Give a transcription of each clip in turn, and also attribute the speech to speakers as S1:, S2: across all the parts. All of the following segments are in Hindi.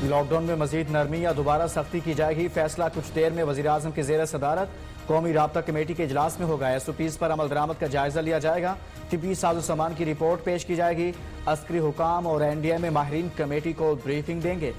S1: लॉकडाउन में मजीद नरमी या दोबारा सख्ती की जाएगी, फैसला कुछ देर में वज़ीर-ए-आज़म की ज़ेर सदारत कौमी राब्ता कमेटी के इजलास में होगा। SOPs पर अमल दरामद का जायजा लिया जाएगा, तिब्बी साजो सामान की रिपोर्ट पेश की जाएगी। अस्करी हुकाम और NDMA माहिरीन कमेटी को ब्रीफिंग देंगे।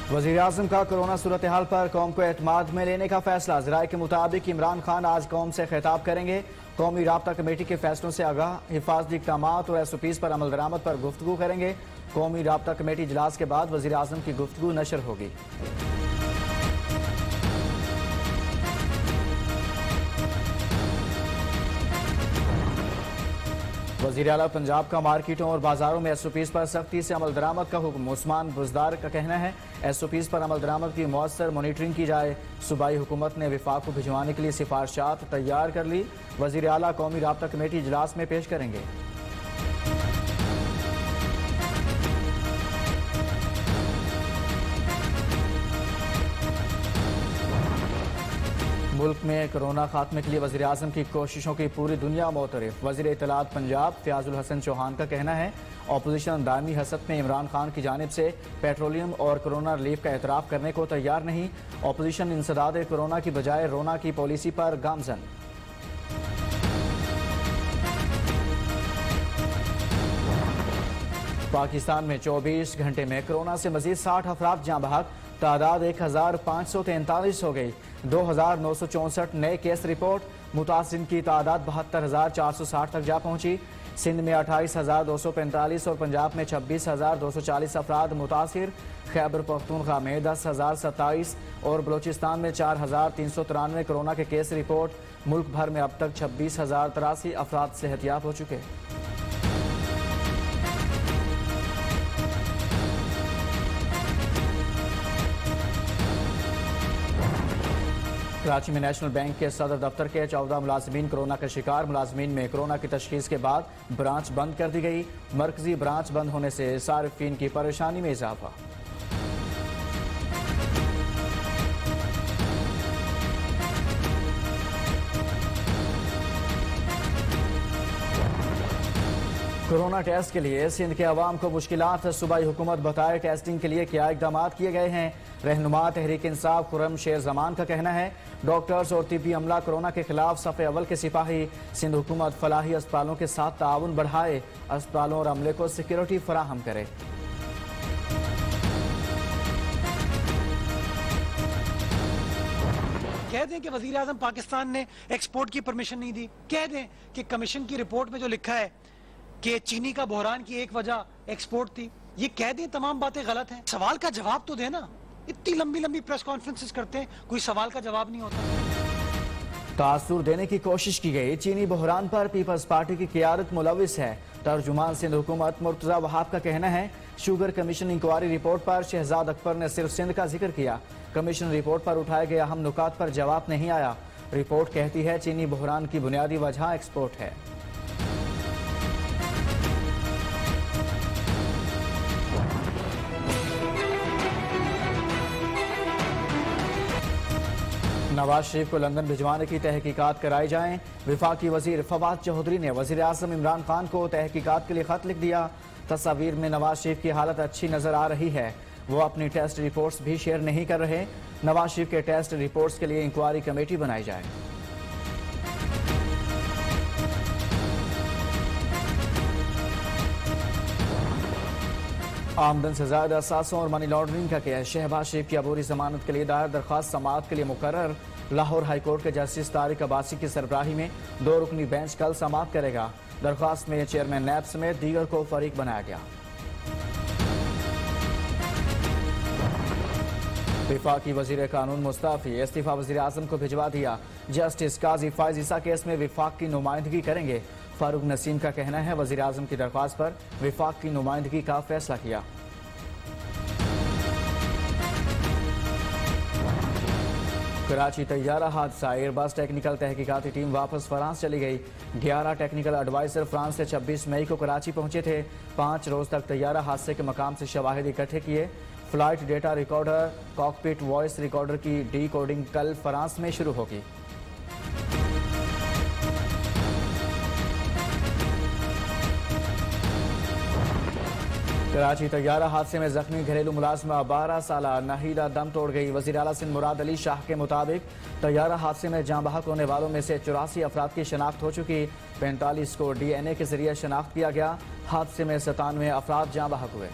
S1: वज़ीर-ए-आज़म का कोरोना सूरत हाल पर कौम को एतमाद में लेने का फैसला। ज़राए के मुताबिक इमरान खान आज कौम से खिताब करेंगे। कौमी राब्ता कमेटी के फैसलों से आगाह हिफाजती इक़दाम और SOPs पर अमल दरामद पर गुफ्तगू करेंगे। कौमी राब्ता कमेटी इजलास के बाद वज़ीर-ए-आज़म की गुफ्तगू नशर होगी। वज़ीर आला पंजाब का मार्केटों और बाजारों में SOPs पर सख्ती से अमल दरामद का हुक्म। उस्मान बुज़दार का कहना है SOPs पर अमल दरामद की मौसर मॉनिटरिंग की जाए। सूबाई हुकूमत ने विफाक को भिजवाने के लिए सिफारिशात तैयार कर ली। वज़ीर आला कौमी राब्ता कमेटी इजलास में पेश करेंगे। मुल्क में कोरोना खात्मे के लिए वज़ीर-ए-आज़म की कोशिशों की पूरी दुनिया मोतरफ। वज़ीर इत्तलात पंजाब फ़याज़ुल हसन चौहान का कहना है अपोजिशन दायमी हसद में इमरान खान की जानिब से पेट्रोलियम और कोरोना रिलीफ का एतराफ़ करने को तैयार नहीं। अपोजिशन इंसदाद कोरोना की बजाय रोना की पॉलिसी पर गामजन। पाकिस्तान में 24 घंटे में कोरोना से मजीद 60 अफराद जाँ बहक, तादाद 1543 हो गई। 2964 नए केस रिपोर्ट, मुतासिन की तादाद 72,460 तक जा पहुंची। सिंध में 28,245 और पंजाब में 26,240 अफराद मुतासिर। खैबर पख्तूनख्वा में 10,027 और बलोचिस्तान में 4,393 कोरोना के केस रिपोर्ट। मुल्क भर में अब तक 26,083 अफराद सेहतियाब हो चुके। कराची में नेशनल बैंक के सदर दफ्तर के 14 मुलाजमीन कोरोना का शिकार। मुलाजमीन में कोरोना की तशखीस के बाद ब्रांच बंद कर दी गई। मरकजी ब्रांच बंद होने से सारिफीन की परेशानी में इजाफा। कोरोना टेस्ट के लिए सिंध के अवाम को मुश्किलात। सूबाई हुकूमत बताए टेस्टिंग के लिए क्या इकदाम किए गए हैं। रहनुमा तहरीक इंसाफ खुर्रम शेर जमान का कहना है डॉक्टर्स और तिब्बी अमला कोरोना के खिलाफ सफ़े अव्वल के सिपाही। सिंध हुकूमत फलाही अस्पतालों के साथ ताउन बढ़ाए, अस्पतालों और अमले को सिक्योरिटी फराहम करे।
S2: कह दें कि वज़ीर आज़म पाकिस्तान ने एक्सपोर्ट की परमिशन नहीं दी। कह दें कि कमीशन की रिपोर्ट में जो लिखा है कि चीनी का बहरान की एक वजह एक्सपोर्ट थी। ये कह दें तमाम बातें गलत हैं। सवाल का जवाब तो देना। इतनी लंबी लंबी प्रेस कॉन्फ्रेंसेस करते हैं, कोई सवाल का जवाब नहीं होता।
S1: तासुर देने की कोशिश की गई। चीनी बहरान पर पीपल्स पार्टी की क़ियादत मुलविस है। तर्जुमान सिंध हुकूमत मुर्तज़ा वहाब का कहना है शुगर कमीशन इंक्वायरी रिपोर्ट पर शहजाद अकबर ने सिर्फ सिंध का जिक्र किया। कमीशन रिपोर्ट पर उठाए गए अहम नुकात पर जवाब नहीं आया। रिपोर्ट कहती है चीनी बहरान की बुनियादी वजह एक्सपोर्ट है। नवाज शरीफ को लंदन भिजवाने की तहकीकात कराई जाएं। विफाकी वजीर फवाद चौधरी ने वजीर आज़म इमरान खान को तहकीकात के लिए खत लिख दिया। तस्वीर में नवाज शरीफ की हालत अच्छी नजर आ रही है। वो अपनी टेस्ट रिपोर्ट्स भी शेयर नहीं कर रहे। नवाज शरीफ के टेस्ट रिपोर्ट्स के लिए इंक्वायरी कमेटी बनाई जाए। आमदन से ज्यादा असासों और मनी लॉन्ड्रिंग का केस। शहबाज शरीफ की अबूरी जमानत के लिए दायर दरख्वास्त समाअत के लिए मुकर्रर। लाहौर हाईकोर्ट के जस्टिस तारिक अब्बासी की सरबराही में 2 रुकनी बेंच कल समाअत करेगा। दरख्वास्त में चेयरमैन नैब समेत दीगर को फरीक बनाया गया। विफाकी वजीर कानून मुस्तफी इस्तीफा वजीर आजम को भिजवा दिया। जस्टिस काजी फायज ईसा केस में विफाक की नुमाइंदगी करेंगे। फारूक नसीम का कहना है वजीर आजम की दरख्वास्त पर विफाक की नुमाइंदगी का फैसला किया। कराची तैयारा हादसा। एयरबस टेक्निकल तहकीकाती टीम वापस फ्रांस चली गई। 11 टेक्निकल एडवाइजर फ्रांस से 26 मई को कराची पहुंचे थे। 5 रोज तक तैयारा हादसे के मकाम से शवाहिद इकट्ठे किए। Flight data recorder, cockpit voice recorder की डी कोडिंग कल फ्रांस में शुरू होगी। कराची तैयारा हादसे में जख्मी घरेलू मुलाजमा 12 साल नाहिदा दम तोड़ गई। वज़ीर आला सिंध मुराद अली शाह के मुताबिक तैयारा हादसे में जाँ बहक होने वालों में से 84 अफराद की शनाख्त हो चुकी। 45 को DNA के जरिए शनाख्त किया गया। हादसे में 97 अफराद जाँ बहक हुए।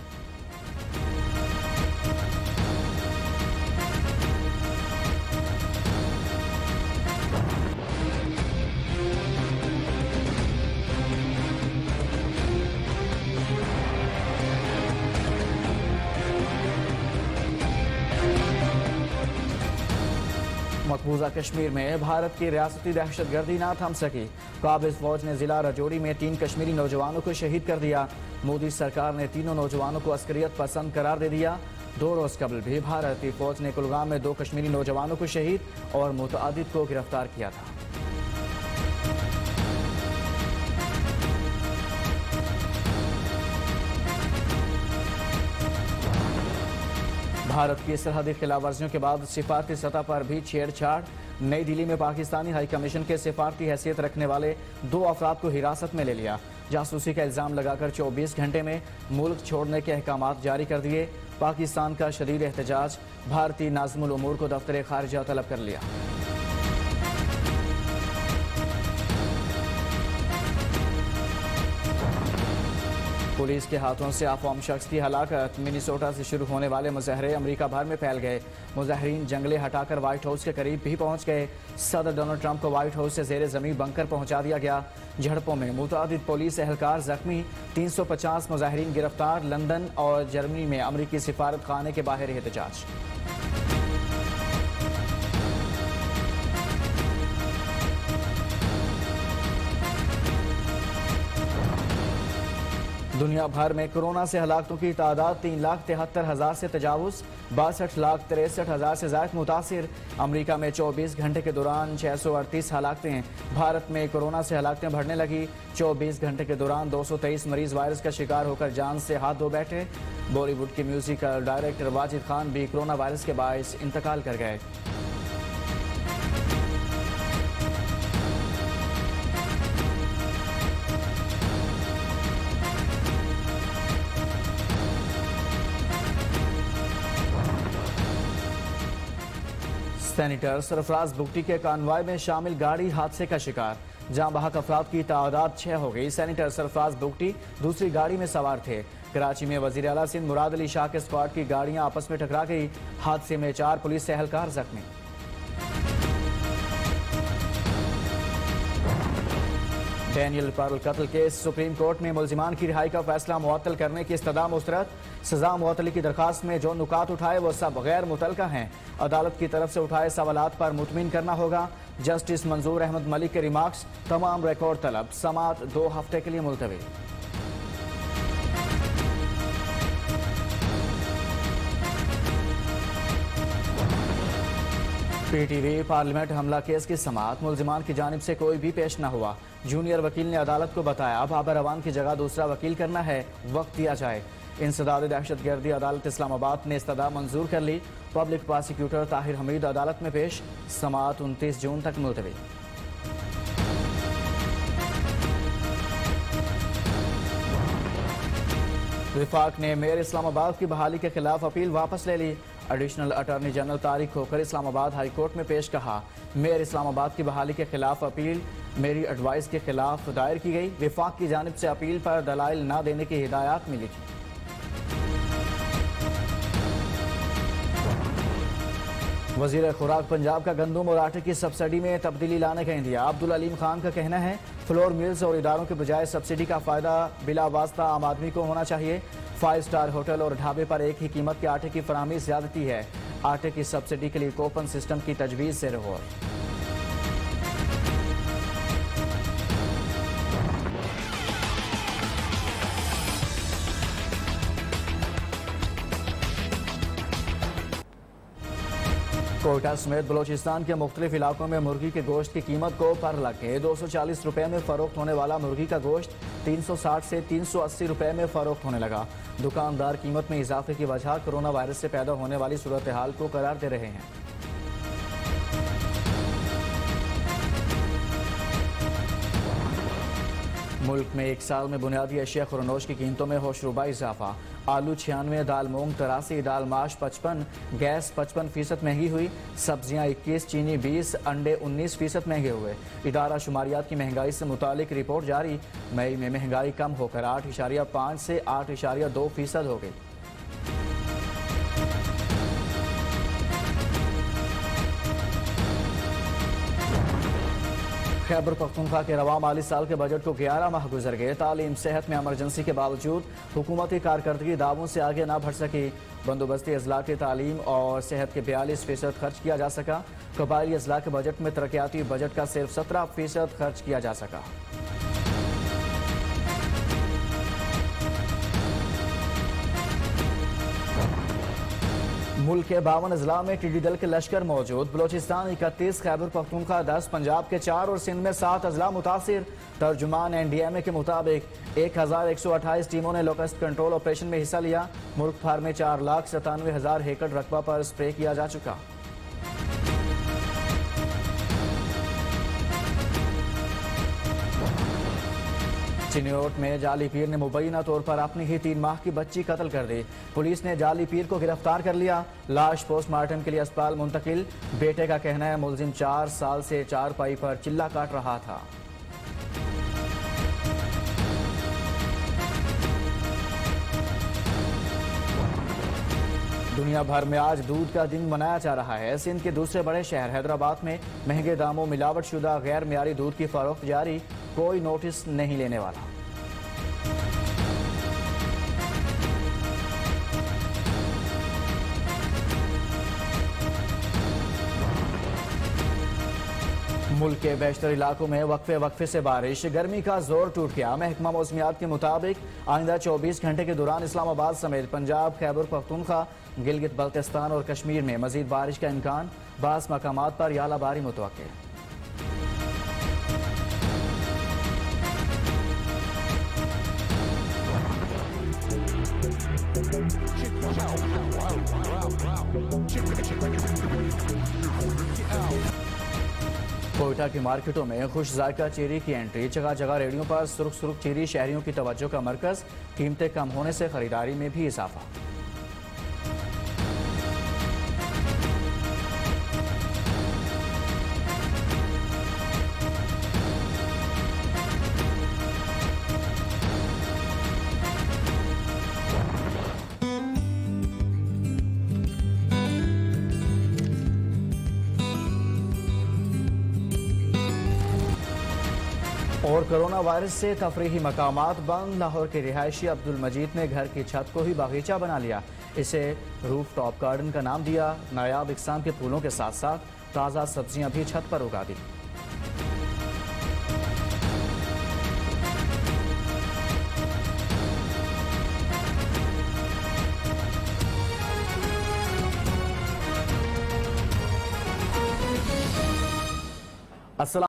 S1: मकबूजा कश्मीर में भारत की रियासती दहशतगर्दी ना थम सकी। काबिज फौज ने जिला राजौरी में 3 कश्मीरी नौजवानों को शहीद कर दिया। मोदी सरकार ने तीनों नौजवानों को अस्करियत पसंद करार दे दिया। 2 रोज कबल भी भारतीय फौज ने कुलगाम में 2 कश्मीरी नौजवानों को शहीद और मुतअद्दिद को गिरफ्तार किया था। भारत की सरहदी खिलाफवर्जियों के बाद सिफारती सतह पर भी छेड़छाड़। नई दिल्ली में पाकिस्तानी हाई कमीशन के सिफारती हैसियत रखने वाले 2 अफराद को हिरासत में ले लिया। जासूसी का इल्जाम लगाकर 24 घंटे में मुल्क छोड़ने के अहकामात जारी कर दिए। पाकिस्तान का शदीद एहतजाज। भारतीय नाज़िमुल उमूर को दफ्तर खारिजा तलब कर लिया। पुलिस के हाथों से अफवाम शख्स की हलाकत। मिनीसोटा से शुरू होने वाले मुजाहरे अमेरिका भर में फैल गए। मुजाहरीन जंगले हटाकर व्हाइट हाउस के करीब भी पहुंच गए। सदर डोनाल्ड ट्रंप को व्हाइट हाउस से जेर जमीन बंकर पहुंचा दिया गया। झड़पों में मुतअद्दिद पुलिस एहलकार जख्मी। 350 मुजाहरीन गिरफ्तार। लंदन और जर्मनी में अमरीकी सिफारत खाने के बाहर एहतजाज। दुनिया भर में कोरोना से हलाकतों की तादाद 3,73,000 से तजावुज। 62,63,000 से ज्यादा मुतासिर। अमरीका में 24 घंटे के दौरान 638 हलाकतें। भारत में कोरोना से हलाकतें बढ़ने लगी। 24 घंटे के दौरान 223 मरीज वायरस का शिकार होकर जान से हाथ धो बैठे। बॉलीवुड के म्यूजिकल डायरेक्टर वाजिद खान भी कोरोना वायरस के बायस इंतकाल कर गए। सेनेटर सरफराज बुगटी के कानवाय में शामिल गाड़ी हादसे का शिकार। जहां बहक अफराद की तादाद 6 हो गई। सेनेटर सरफराज बुगटी दूसरी गाड़ी में सवार थे। कराची में वजीर आला सिंध मुराद अली शाह के स्क्वाड की गाड़ियां आपस में टकरा गई। हादसे में 4 पुलिस एहलकार जख्मी। डैनियल पर्ल कत्ल केस। सुप्रीम कोर्ट में मुल्जिमान की रिहाई का फैसला मुअत्तल करने की इस्तदा मुस्तरद। सजा मुअत्तली की दरखास्त में जो नुकात उठाए वो सब गैर मुतलका हैं। अदालत की तरफ से उठाए सवालात पर मुतमिन करना होगा। जस्टिस मंजूर अहमद मलिक के रिमार्क्स। तमाम रिकॉर्ड तलब। समात 2 हफ्ते के लिए मुलतवी। पीटीवी पार्लियामेंट हमला केस की समाअत। मुल्जिमान की जानिब से कोई भी पेश न हुआ। जूनियर वकील ने अदालत को बताया अब बाबर अवान की जगह दूसरा वकील करना है, वक्त दिया जाए। इंसदाद दहशतगर्दी अदालत इस्लामाबाद ने इस्तदा मंजूर कर ली। पब्लिक प्रोसिक्यूटर ताहिर हमीद अदालत में पेश। समाअत 29 जून तक मुलतवी। विफाक ने मेयर इस्लामाबाद की बहाली के खिलाफ अपील वापस ले ली। एडिशनल अटॉर्नी जनरल तारिक होकर इस्लामाबाद हाई कोर्ट में पेश। कहा मेयर इस्लामाबाद की बहाली के खिलाफ अपील मेरी एडवाइस के खिलाफ दायर की गई। विफाक की जानिब से अपील पर दलाइल न देने की हिदायत मिली थी। वजीर खुराक पंजाब का गंदम और आटे की सब्सिडी में तब्दीली लाने का इंदिया। अब्दुल अलीम खान का कहना है फ्लोर मिल्स और इदारों के बजाय सब्सिडी का फायदा बिला वास्ता आम आदमी को होना चाहिए। 5 स्टार होटल और ढाबे पर एक ही कीमत के आटे की फराहमी ज्यादती है। आटे की सब्सिडी के लिए कूपन सिस्टम की तजवीज से गौर। कोयटा समेत बलोचिस्तान के मुख्तलिफ इलाकों में मुर्गी के गोश्त की कीमत को पर लगे 240 रुपए में फरोख्त होने वाला मुर्गी का गोश्त 360 से 380 रुपए में फरोख्त होने लगा। दुकानदार कीमत में इजाफे की वजह कोरोना वायरस से पैदा होने वाली सूरत हाल को करार दे रहे हैं। मुल्क में एक साल में बुनियादी अशिया खुरनोश की कीमतों में होशरुबा इजाफा। आलू 96, दाल मूंग 83, दाल माश 55, गैस 55% महंगी हुई। सब्जियां 21, चीनी 20, अंडे 19% महंगे हुए। इदारा शुमारियात की महंगाई से मुतालिक रिपोर्ट जारी। मई में महंगाई कम होकर 8.5 से 8.2% हो गई। खैबर पख्तूनख्वा के रवा माली साल के बजट को 11 माह गुजर गए। तालीम सेहत में इमरजेंसी के बावजूद हुकूमती कारकर्दगी दावों से आगे ना बढ़ सकी। बंदोबस्ती अजला की तालीम और सेहत के 42% खर्च किया जा सका। कबायली अजला के बजट में तरक्याती बजट का सिर्फ 17% खर्च किया जा सका। मुल्क के 52 अजला में टिड्डी दल के लश्कर मौजूद। बलोचिस्तान 31, खैबर पख्तूनख्वा 10, पंजाब के 4 और सिंध में 7 अजला मुतासिर। तर्जुमान NDMA के मुताबिक 1128 टीमों ने लोकस्ट कंट्रोल ऑपरेशन में हिस्सा लिया। मुल्क भर में 4,97,000 एकड़ रकबा पर स्प्रे किया जा चुका। चिन्योट में जाली पीर ने मुबैना तौर पर अपनी ही 3 माह की बच्ची कत्ल कर दी। पुलिस ने जाली पीर को गिरफ्तार कर लिया। लाश पोस्टमार्टम के लिए अस्पताल मुंतकिल। बेटे का कहना है मुलजिम 4 साल से चारपाई पर चिल्ला काट रहा था। दुनिया भर में आज दूध का दिन मनाया जा रहा है। सिंध के दूसरे बड़े शहर हैदराबाद में महंगे दामों मिलावट शुदा गैर मियारी दूध की फरोख्त जारी। कोई नोटिस नहीं लेने वाला। मुल्क के बेशतर इलाकों में वक्फे से बारिश। गर्मी का जोर टूट गया। महकमा मौसमियात के मुताबिक आइंदा 24 घंटे के दौरान इस्लामाबाद समेत पंजाब, खैबर पख्तूनख्वा, गिलगित बल्तिस्तान और कश्मीर में मजीद बारिश का इम्कान। बास मकामात पर यालाबारी मुतवक्किल। कोयटा की मार्केटों में खुश जायका चेरी की एंट्री। जगह जगह रेडियो पर सुर्ख सुर्ख चेरी शहरियों की तवज्जो का मरकज। कीमतें कम होने से खरीदारी में भी इजाफा। और कोरोना वायरस से तफरीही मकामात बंद। लाहौर के रिहायशी अब्दुल मजीद ने घर की छत को ही बागीचा बना लिया। इसे रूफ टॉप गार्डन का नाम दिया। नायाब इकसाम के फूलों के साथ साथ ताज़ा सब्जियां भी छत पर उगा दी।